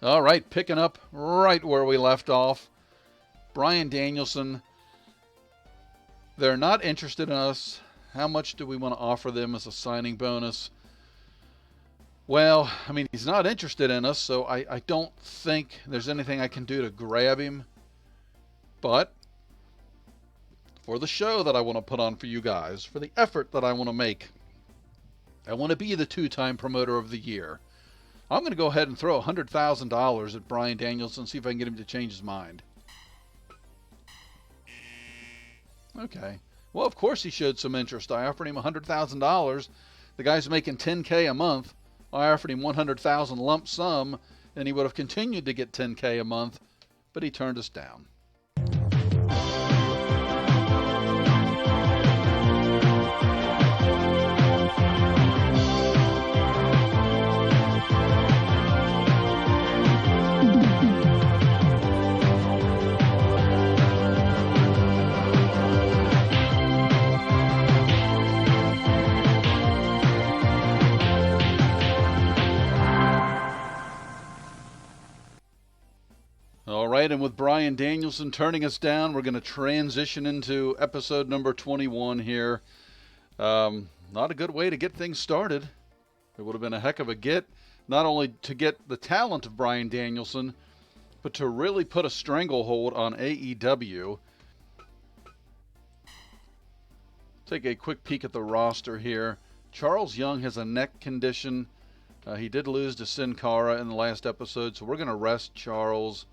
All right, picking up right where we left off. Bryan Danielson, they're not interested in us. How much do we want to offer them as a signing bonus? Well, I mean, he's not interested in us, so I don't think there's anything I can do to grab him. But for the show that I want to put on for you guys, for the effort that I want to make, I want to be the two-time promoter of the year. I'm going to go ahead and throw $100,000 at Bryan Danielson and see if I can get him to change his mind. Okay. Well, of course he showed some interest. I offered him $100,000. The guy's making $10K a month. I offered him $100,000 lump sum, and he would have continued to get $10K a month, but he turned us down. All right, and with Bryan Danielson turning us down, we're going to transition into episode number 21 here. Not a good way to get things started. It would have been a heck of a get, not only to get the talent of Bryan Danielson, but to really put a stranglehold on AEW. Take a quick peek at the roster here. Charles Young has a neck condition. He did lose to Sin Cara in the last episode, so we're going to rest Charles.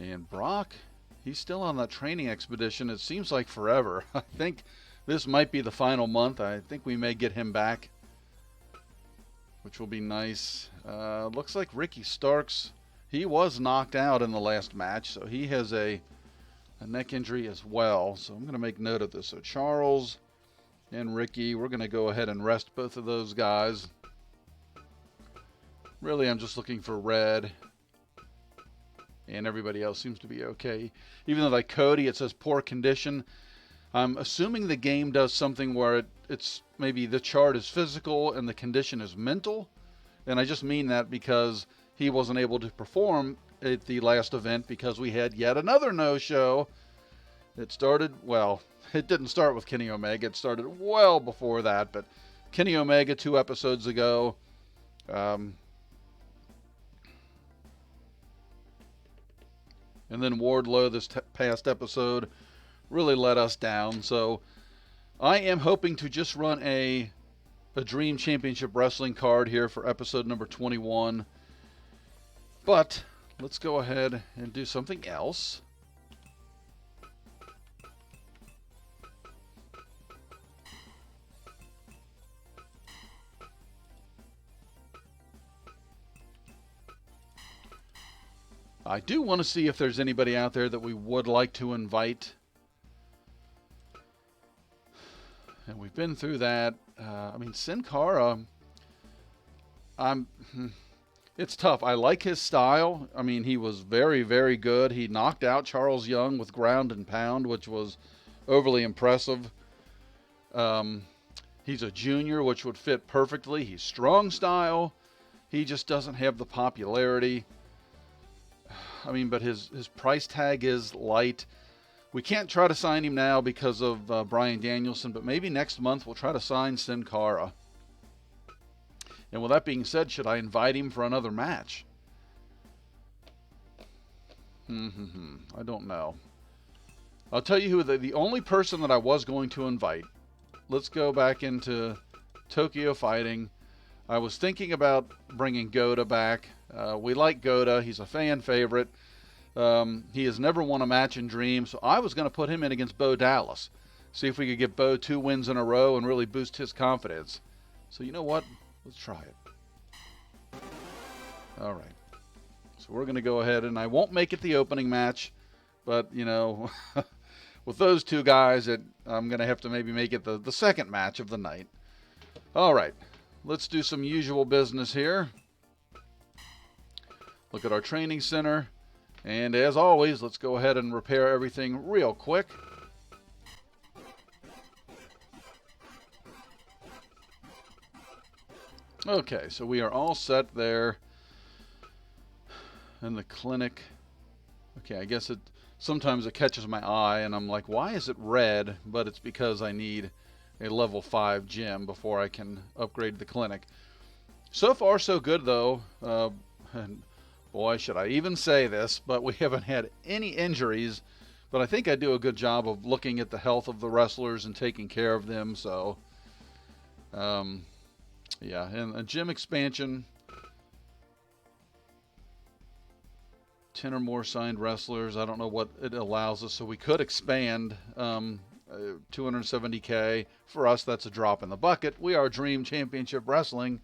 And Brock, he's still on that training expedition. It seems like forever. I think this might be the final month. I think we may get him back, which will be nice. Looks like Ricky Starks, he was knocked out in the last match, so he has a neck injury as well. So I'm going to make note of this. So Charles and Ricky, we're going to go ahead and rest both of those guys. Really, I'm just looking for Red. And everybody else seems to be okay. Even though like Cody, it says poor condition. I'm assuming the game does something where it's maybe the chart is physical and the condition is mental. And I just mean that because he wasn't able to perform at the last event because we had yet another no-show. It started, well, it didn't start with Kenny Omega. It started well before that. But Kenny Omega 2 episodes ago. And then Wardlow this past episode really let us down. So I am hoping to just run a Dream Championship Wrestling card here for episode number 21. But let's go ahead and do something else. I do want to see if there's anybody out there that we would like to invite. And we've been through that. I mean, Sin Cara, it's tough. I like his style. I mean, he was very, very good. He knocked out Charles Young with ground and pound, which was overly impressive. He's a junior, which would fit perfectly. He's strong style. He just doesn't have the popularity. I mean, but his price tag is light. We can't try to sign him now because of Bryan Danielson, but maybe next month we'll try to sign Sin Cara. And with that being said, should I invite him for another match? I don't know. I'll tell you who the only person that I was going to invite. Let's go back into Tokyo Fighting. I was thinking about bringing Goda back. We like Goda. He's a fan favorite. He has never won a match in Dream, so I was going to put him in against Bo Dallas. See if we could get Bo 2 wins in a row and really boost his confidence. So you know what? Let's try it. All right. So we're going to go ahead, and I won't make it the opening match, but, you know, with those two guys, I'm going to have to maybe make it the second match of the night. All right. Let's do some usual business here. Look at our training center. And as always, let's go ahead and repair everything real quick. Okay, so we are all set there. And the clinic. Okay, I guess sometimes it catches my eye and I'm like, why is it red? But it's because I need a level 5 gym before I can upgrade the clinic. So far so good though. And boy, should I even say this, but we haven't had any injuries. But I think I do a good job of looking at the health of the wrestlers and taking care of them. So, yeah, and a gym expansion. 10 or more signed wrestlers. I don't know what it allows us, so we could expand 270K. For us, that's a drop in the bucket. We are Dream Championship Wrestling,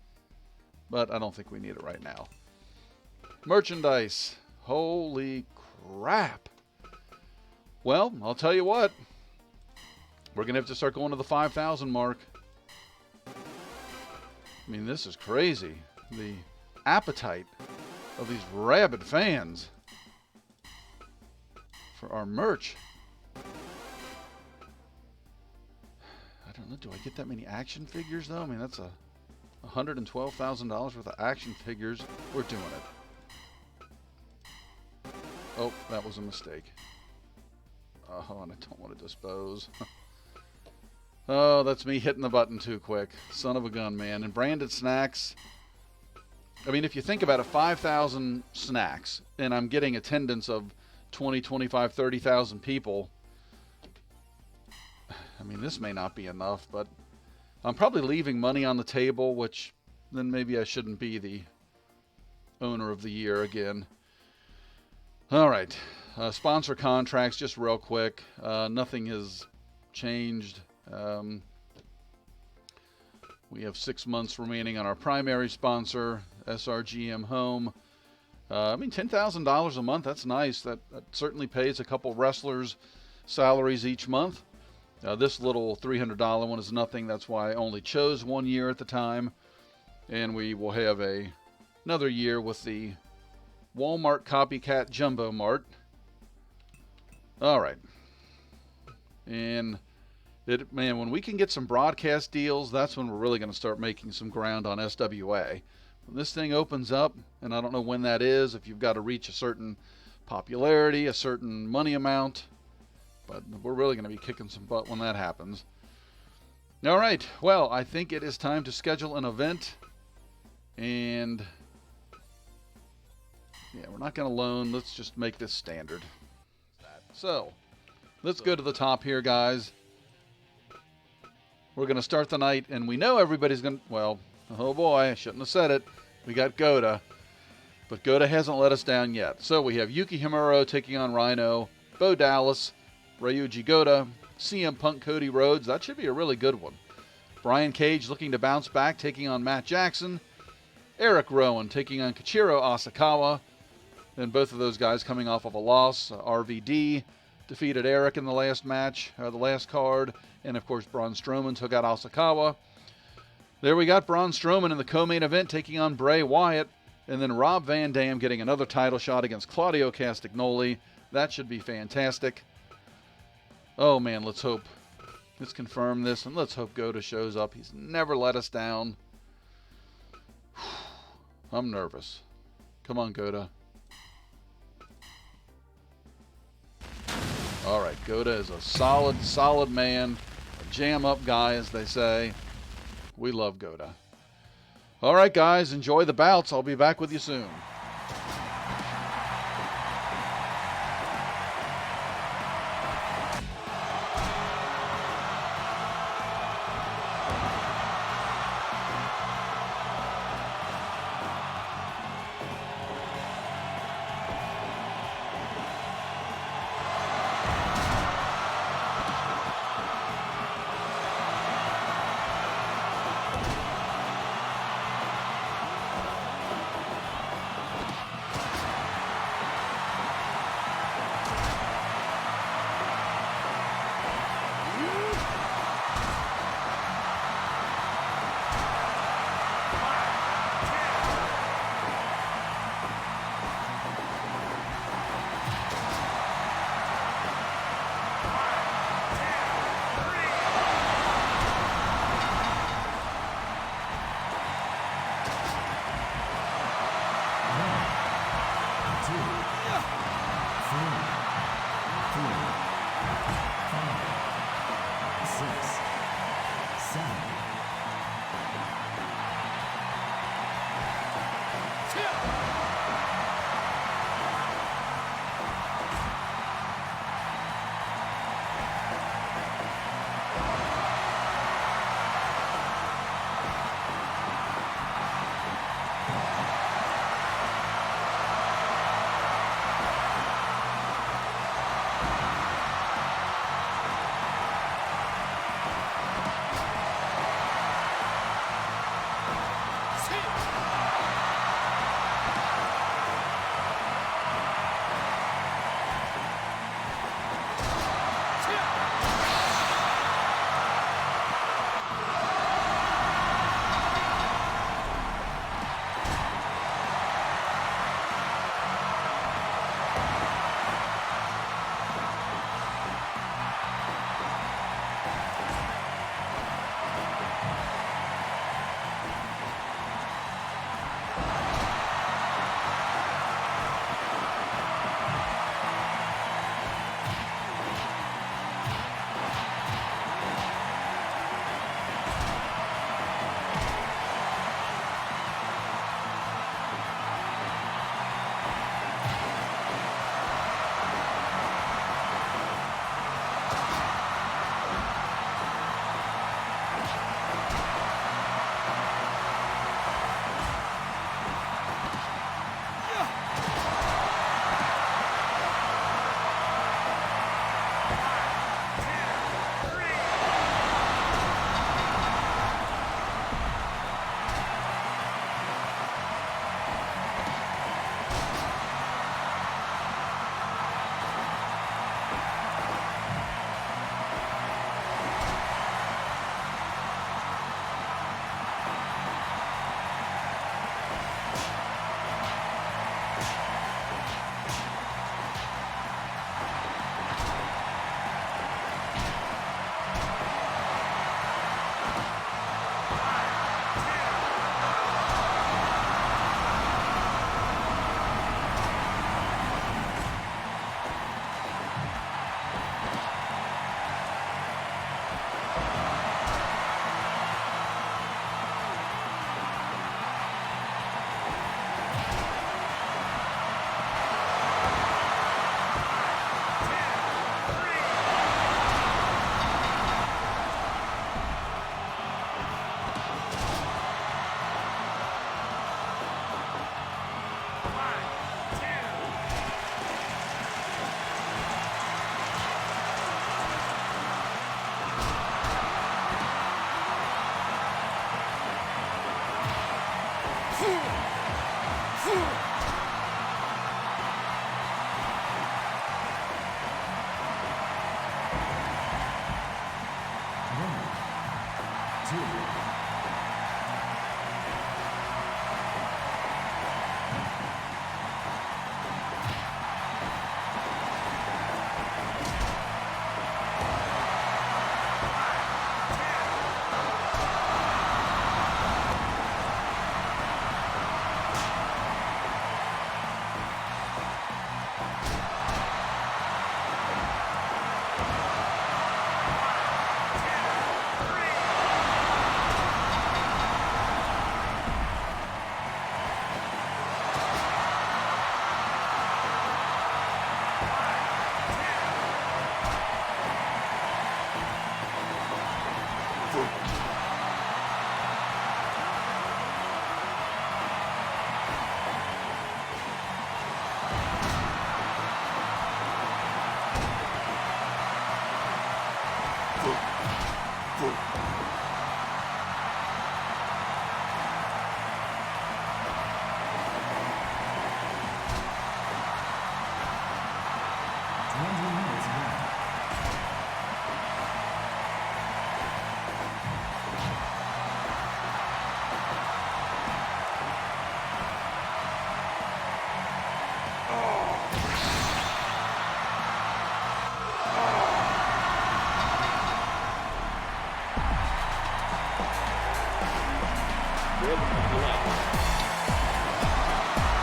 but I don't think we need it right now. Merchandise. Holy crap. Well, I'll tell you what. We're going to have to start going to the 5,000 mark. I mean, this is crazy. The appetite of these rabid fans for our merch. I don't know. Do I get that many action figures, though? I mean, that's $112,000 worth of action figures. We're doing it. Oh, that was a mistake. Oh, and I don't want to dispose. Oh, that's me hitting the button too quick. Son of a gun, man. And branded snacks. I mean, if you think about it, 5,000 snacks, and I'm getting attendance of 20, 25, 30,000 people. I mean, this may not be enough, but I'm probably leaving money on the table, which then maybe I shouldn't be the owner of the year again. All right. Sponsor contracts, just real quick. Nothing has changed. We have 6 months remaining on our primary sponsor, SRGM Home. I mean, $10,000 a month, that's nice. That certainly pays a couple wrestlers' salaries each month. This little $300 one is nothing. That's why I only chose 1 year at the time. And we will have another year with the Walmart Copycat Jumbo Mart. All right. And man, when we can get some broadcast deals, that's when we're really going to start making some ground on SWA. When this thing opens up, and I don't know when that is, if you've got to reach a certain popularity, a certain money amount, but we're really going to be kicking some butt when that happens. All right, well, I think it is time to schedule an event, and yeah, we're not going to loan. Let's just make this standard. So, let's go to the top here, guys. We're going to start the night, and we know everybody's going to, well, oh boy, I shouldn't have said it. We got Goda, but Goda hasn't let us down yet. So we have Yuki Himuro taking on Rhino, Bo Dallas, Ryuji Goda, CM Punk, Cody Rhodes. That should be a really good one. Brian Cage looking to bounce back, taking on Matt Jackson. Eric Rowan taking on Kichiro Asakawa. And both of those guys coming off of a loss. RVD defeated Eric in the last match, the last card. And, of course, Braun Strowman took out Asakawa. There we got Braun Strowman in the co-main event taking on Bray Wyatt. And then Rob Van Dam getting another title shot against Claudio Castagnoli. That should be fantastic. Oh, man, let's hope. Let's confirm this, and let's hope Goda shows up. He's never let us down. I'm nervous. Come on, Goda. All right, Goda is a solid man. A jam-up guy, as they say. We love Goda. All right, guys, enjoy the bouts. I'll be back with you soon.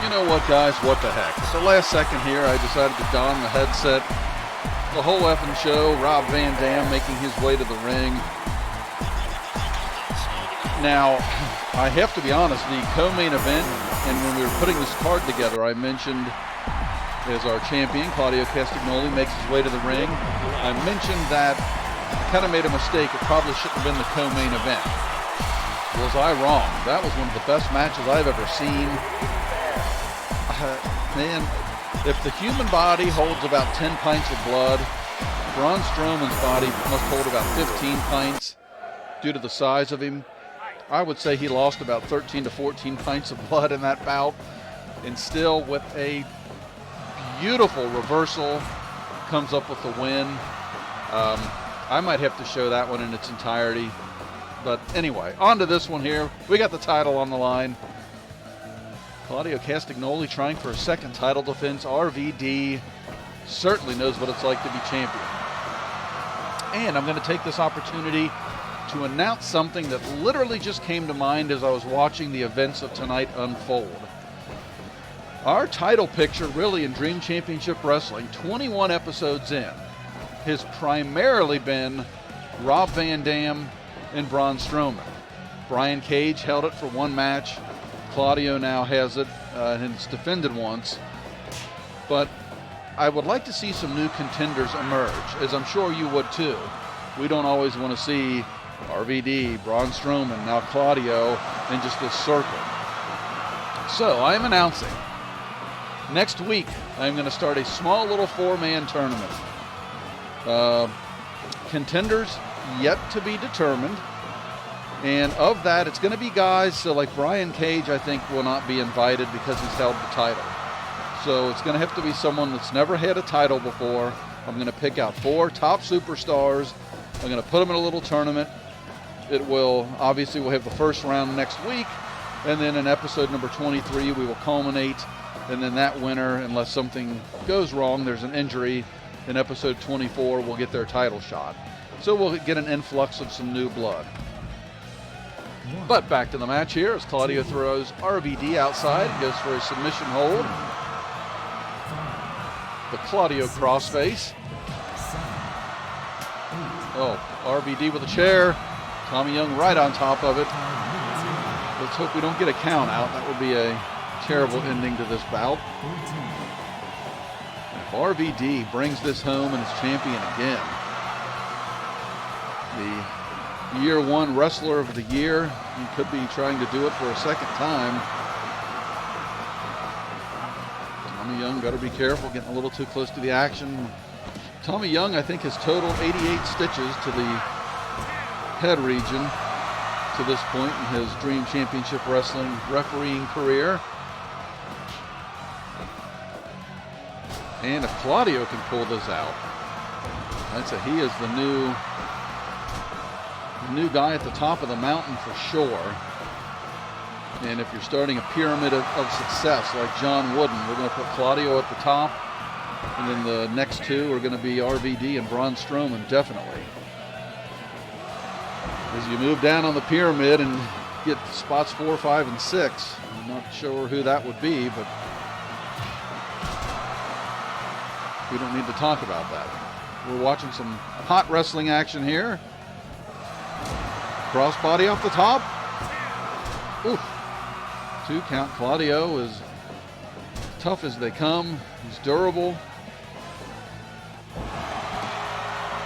You know what, guys? What the heck? It's the last second here. I decided to don the headset. The whole effing show. Rob Van Dam making his way to the ring. Now, I have to be honest, the co-main event, and when we were putting this card together, I mentioned as our champion, Claudio Castagnoli, makes his way to the ring. I mentioned that I kind of made a mistake. It probably shouldn't have been the co-main event. Was I wrong? That was one of the best matches I've ever seen. Man, if the human body holds about 10 pints of blood, Braun Strowman's body must hold about 15 pints due to the size of him. I would say he lost about 13 to 14 pints of blood in that bout, and still with a beautiful reversal comes up with the win. I might have to show that one in its entirety. But anyway, on to this one here. We got the title on the line. Claudio Castagnoli trying for a second title defense. RVD certainly knows what it's like to be champion. And I'm going to take this opportunity to announce something that literally just came to mind as I was watching the events of tonight unfold. Our title picture, really, in Dream Championship Wrestling, 21 episodes in, has primarily been Rob Van Dam and Braun Strowman. Brian Cage held it for one match. Claudio now has it, and it's defended once. But I would like to see some new contenders emerge, as I'm sure you would too. We don't always want to see RVD, Braun Strowman, now Claudio in just this circle. So I am announcing, next week I'm going to start a small little four-man tournament. Contenders yet to be determined. And of that, it's going to be guys, so like Brian Cage, I think, will not be invited because he's held the title. So it's going to have to be someone that's never had a title before. I'm going to pick out 4 top superstars. I'm going to put them in a little tournament. It will, obviously, we'll have the first round next week. And then in episode number 23, we will culminate. And then that winner, unless something goes wrong, there's an injury, in episode 24, will get their title shot. So we'll get an influx of some new blood. But back to the match here as Claudio throws RVD outside, goes for a submission hold. The Claudio crossface. Oh, RVD with a chair. Tommy Young right on top of it. Let's hope we don't get a count out. That would be a terrible ending to this bout. If RVD brings this home and is champion again, the Year 1 Wrestler of the Year. He could be trying to do it for a second time. Tommy Young better be careful, getting a little too close to the action. Tommy Young, I think, has totaled 88 stitches to the head region. to this point in his Dream Championship Wrestling refereeing career. And if Claudio can pull this out, I'd say he is the new guy at the top of the mountain for sure. And if you're starting a pyramid of success like John Wooden, we're going to put Claudio at the top. And then the next two are going to be RVD and Braun Strowman, definitely. As you move down on the pyramid and get spots 4, 5, and 6, I'm not sure who that would be, but we don't need to talk about that. We're watching some hot wrestling action here. Crossbody off the top. Oof. 2 count. Claudio is tough as they come. He's durable.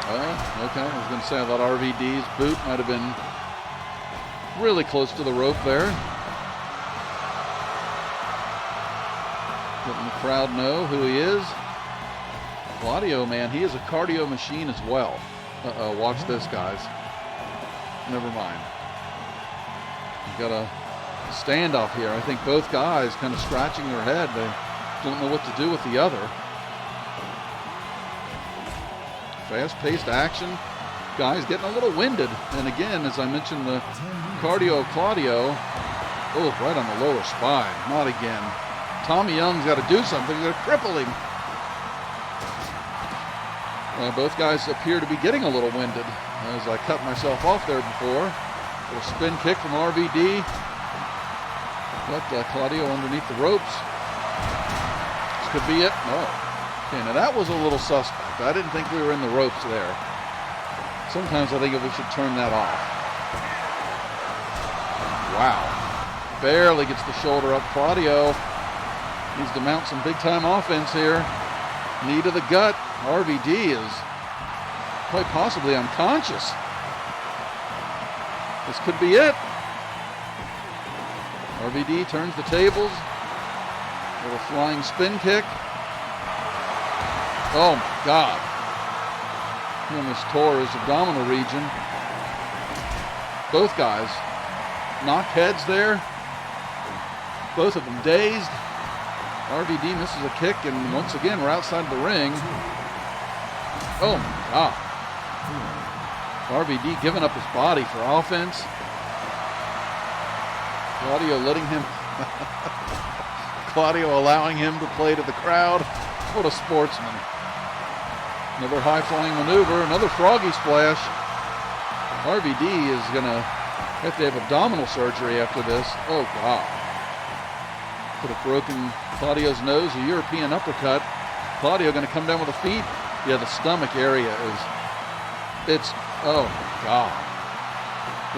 Okay, I was going to say I thought RVD's boot might have been really close to the rope there. Letting the crowd know who he is. Claudio, man, he is a cardio machine as well. Uh-oh, watch this, guys. Never mind. You've got a standoff here. I think both guys kind of scratching their head. They don't know what to do with the other. Fast-paced action. Guys getting a little winded. And again, as I mentioned, the cardio of Claudio. Oh, right on the lower spine. Not again. Tommy Young's got to do something. They're crippling. Both guys appear to be getting a little winded. As I cut myself off there before. A little spin kick from RVD. Got Claudio underneath the ropes. This could be it. No. Okay, now that was a little suspect. I didn't think we were in the ropes there. Sometimes I think we should turn that off. Wow. Barely gets the shoulder up. Claudio needs to mount some big-time offense here. Knee to the gut. RVD is quite possibly unconscious. This could be it. RVD turns the tables. Little flying spin kick. Oh my God. He almost tore his abdominal region. Both guys knock heads there. Both of them dazed. RVD misses a kick, and once again we're outside the ring. Oh my God. RVD giving up his body for offense. Claudio letting him, Claudio allowing him to play to the crowd. What a sportsman. Another high-flying maneuver, another froggy splash. RVD is going to have to have abdominal surgery after this. Oh, God. Could have broken Claudio's nose, a European uppercut. Claudio going to come down with the feet. Yeah, the stomach area is, oh, my God.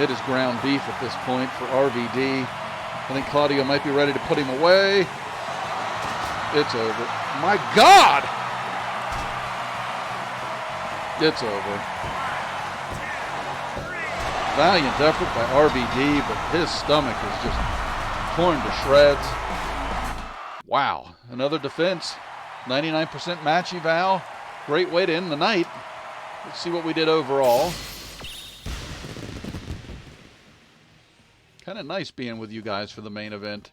It is ground beef at this point for RVD. I think Claudio might be ready to put him away. It's over. My God! It's over. Valiant effort by RVD, but his stomach is just torn to shreds. Wow. Another defense. 99% match eval. Great way to end the night. Let's see what we did overall. Kind of nice being with you guys for the main event.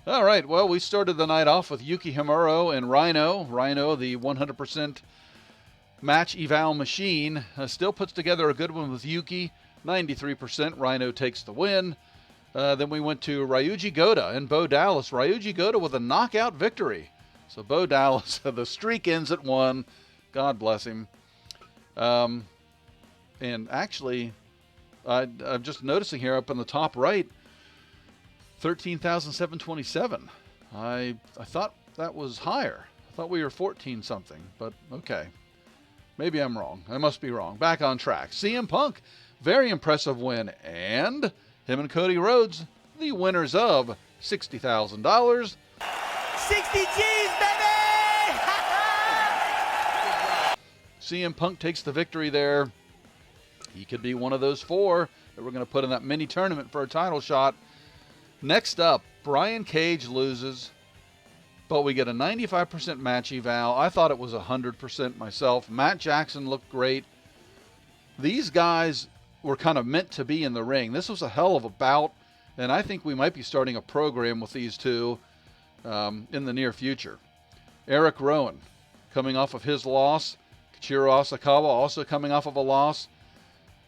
All right, well, we started the night off with Yuki Himuro and Rhino. Rhino, the 100% match eval machine, still puts together a good one with Yuki. 93%. Rhino takes the win. Then we went to Ryuji Goda and Bo Dallas. Ryuji Goda with a knockout victory. So Bo Dallas, the streak ends at 1. God bless him. And actually, I'm just noticing here up in the top right, 13,727. I thought that was higher. I thought we were 14 something, but okay. Maybe I'm wrong. I must be wrong. Back on track. CM Punk, very impressive win. And him and Cody Rhodes, the winners of $60,000. 60 G's, baby! CM Punk takes the victory there. He could be one of those 4 that we're going to put in that mini tournament for a title shot. Next up, Brian Cage loses, but we get a 95% match eval. I thought it was 100% myself. Matt Jackson looked great. These guys were kind of meant to be in the ring. This was a hell of a bout, and I think we might be starting a program with these two in the near future. Eric Rowan, coming off of his loss. Kichiro Asakawa also coming off of a loss.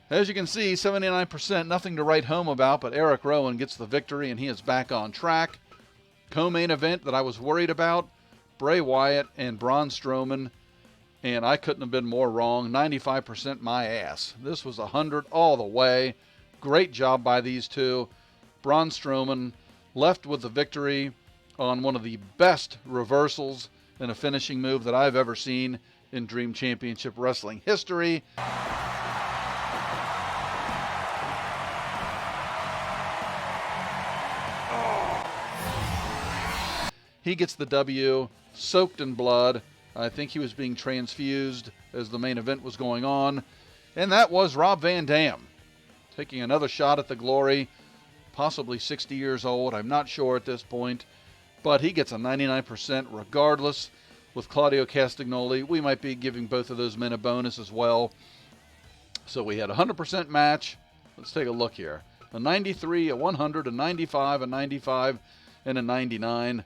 As you can see, 79%, nothing to write home about, but Eric Rowan gets the victory, and he is back on track. Co-main event that I was worried about, Bray Wyatt and Braun Strowman, and I couldn't have been more wrong. 95% my ass. This was 100 all the way. Great job by these two. Braun Strowman left with the victory on one of the best reversals in a finishing move that I've ever seen in Dream Championship Wrestling history. He gets the W, soaked in blood. I think he was being transfused as the main event was going on. And that was Rob Van Dam, taking another shot at the glory, possibly 60 years old. I'm not sure at this point. But he gets a 99% regardless. With Claudio Castagnoli, we might be giving both of those men a bonus as well. So we had a 100% match. Let's take a look here. A 93, a 100, a 95, a 95, and a 99.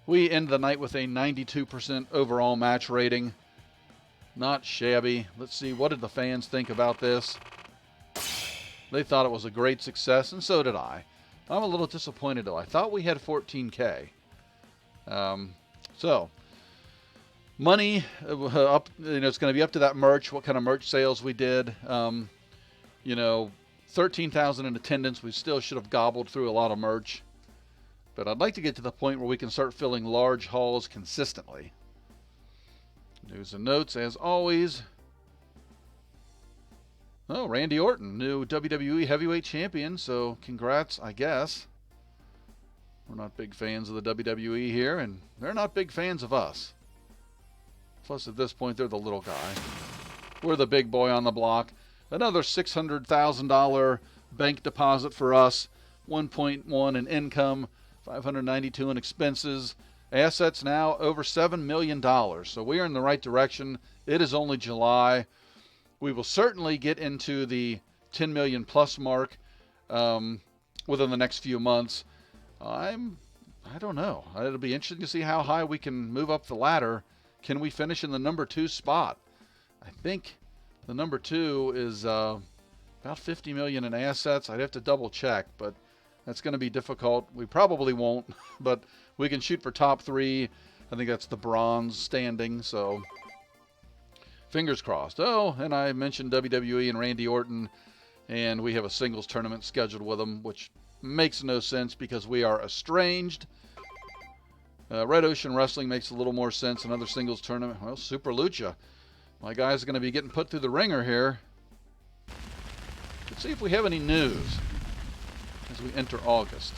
We end the night with a 92% overall match rating. Not shabby. Let's see, what did the fans think about this? They thought it was a great success, and so did I. I'm a little disappointed, though. I thought we had 14K. So, money up. It's going to be up to that merch. What kind of merch sales we did. 13,000 in attendance. We still should have gobbled through a lot of merch. But I'd like to get to the point where we can start filling large halls consistently. News and notes, as always. Oh, Randy Orton, new WWE Heavyweight Champion, so congrats, I guess. We're not big fans of the WWE here, and they're not big fans of us. Plus, at this point, they're the little guy. We're the big boy on the block. Another $600,000 bank deposit for us. 1.1 in income, 592 in expenses. Assets now over $7 million. So we are in the right direction. It is only July. We will certainly get into the 10 million plus mark within the next few months. I don't know. It'll be interesting to see how high we can move up the ladder. Can we finish in the number 2 spot? I think the number 2 is about 50 million in assets. I'd have to double check, but that's going to be difficult. We probably won't, but we can shoot for top 3. I think that's the bronze standing, so fingers crossed. Oh, and I mentioned WWE and Randy Orton, and we have a singles tournament scheduled with them, which makes no sense because we are estranged. Red Ocean Wrestling makes a little more sense. Another singles tournament. Well, Super Lucha. My guys are going to be getting put through the ringer here. Let's see if we have any news as we enter August.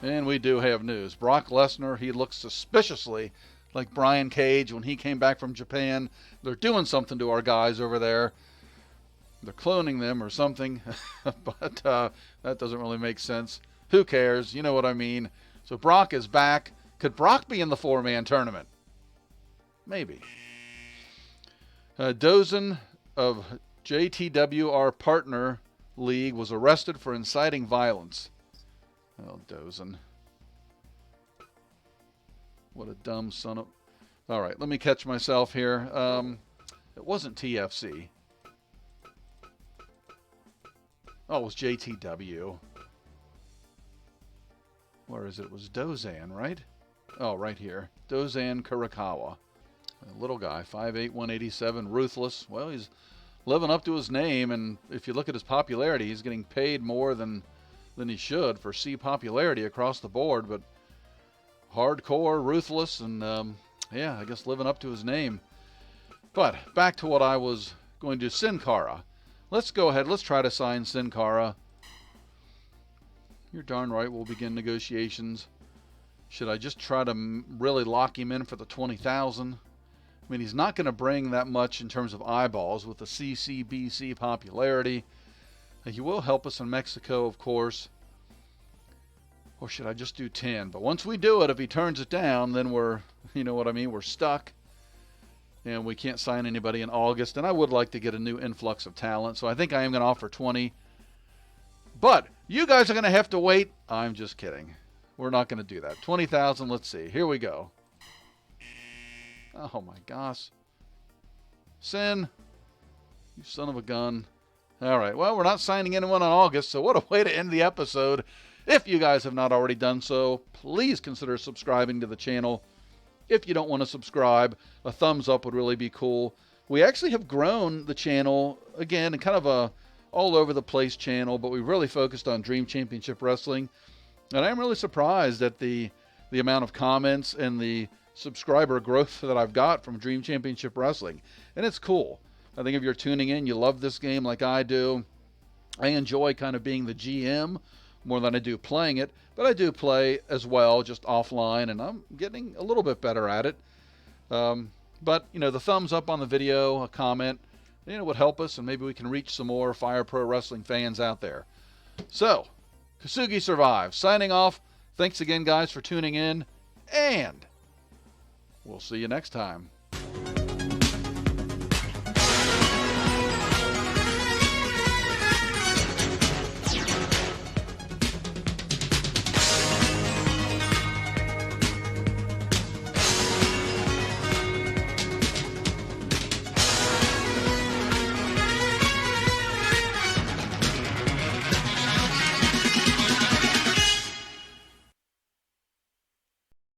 And we do have news. Brock Lesnar, he looks suspiciously like Brian Cage when he came back from Japan. They're doing something to our guys over there. They're cloning them or something, but that doesn't really make sense. Who cares? You know what I mean. So Brock is back. Could Brock be in the 4-man tournament? Maybe. Dozen of JTW, our partner league, was arrested for inciting violence. Oh, Dozen. What a dumb son of... All right, let me catch myself here. It wasn't TFC. Oh, it was JTW. Where is it? It was Dozan, right? Oh, right here. Dozan Kurakawa. A little guy, 5'8", 187, ruthless. Well, he's living up to his name, and if you look at his popularity, he's getting paid more than he should for C popularity across the board, but hardcore, ruthless, and yeah, I guess living up to his name. But back to what I was going to do. Sin Cara. Let's go ahead. Let's try to sign Sin Cara. You're darn right we'll begin negotiations. Should I just try to really lock him in for the 20,000? I mean, he's not going to bring that much in terms of eyeballs with the CCBC popularity. He will help us in Mexico, of course. Or should I just do 10? But once we do it, if he turns it down, then we're, you know what I mean, we're stuck. and we can't sign anybody in August, and I would like to get a new influx of talent, so I think I am going to offer 20. But you guys are going to have to wait. I'm just kidding. We're not going to do that. 20,000, let's see. Here we go. Oh, my gosh. Sin, you son of a gun. All right, well, we're not signing anyone in August, so what a way to end the episode. If you guys have not already done so, please consider subscribing to the channel. If you don't want to subscribe, a thumbs up would really be cool. We actually have grown the channel, again, in kind of a all-over-the-place channel, but we really focused on Dream Championship Wrestling. And I'm really surprised at the amount of comments and the subscriber growth that I've got from Dream Championship Wrestling. And it's cool. I think if you're tuning in, you love this game like I do. I enjoy kind of being the GM more than I do playing it, but I do play as well, just offline, and I'm getting a little bit better at it. But, you know, the thumbs up on the video, a comment, you know, would help us, and maybe we can reach some more Fire Pro Wrestling fans out there. So, Kasugi survives. Signing off. Thanks again, guys, for tuning in, and we'll see you next time.